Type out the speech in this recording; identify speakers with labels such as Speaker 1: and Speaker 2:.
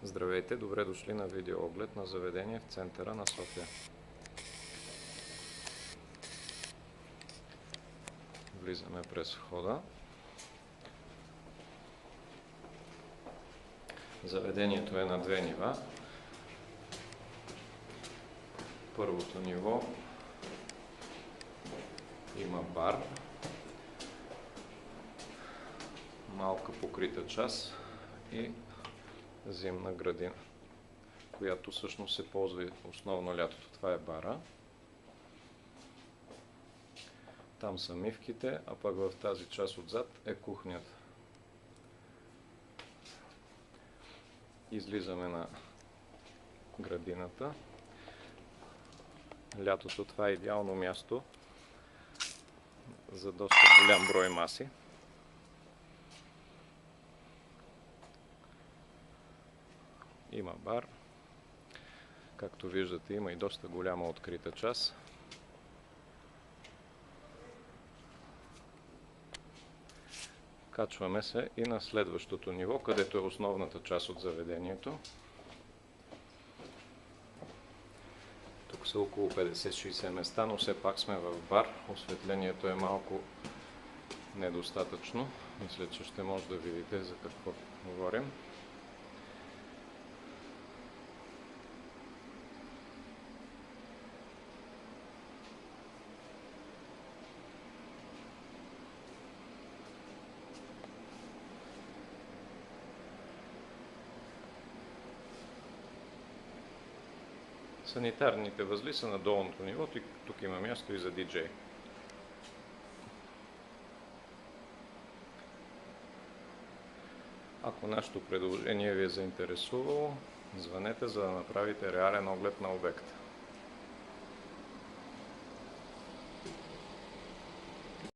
Speaker 1: Здравейте, добре дошли на видеооглед на заведение в центъра на София. Влизаме през входа. Заведението е на две нива. Първото ниво има бар, малка покрита част и зимна градина, която всъщност се ползва основно лятото. Това е бара. Там са мивките, а пък в тази част отзад е кухнята. Излизаме на градината. Лятото това е идеално място за доста голям брой маси. Има бар. Както виждате, има и доста голяма открита част. Качваме се и на следващото ниво, където е основната част от заведението. Тук са около 50-60 места, но все пак сме в бар. Осветлението е малко недостатъчно. Мисля, че ще може да видите за какво говорим. Санитарните възли са на долното ниво, тук има място и за диджей. Ако нашето предложение ви е заинтересувало, звънете, за да направите реален оглед на обекта.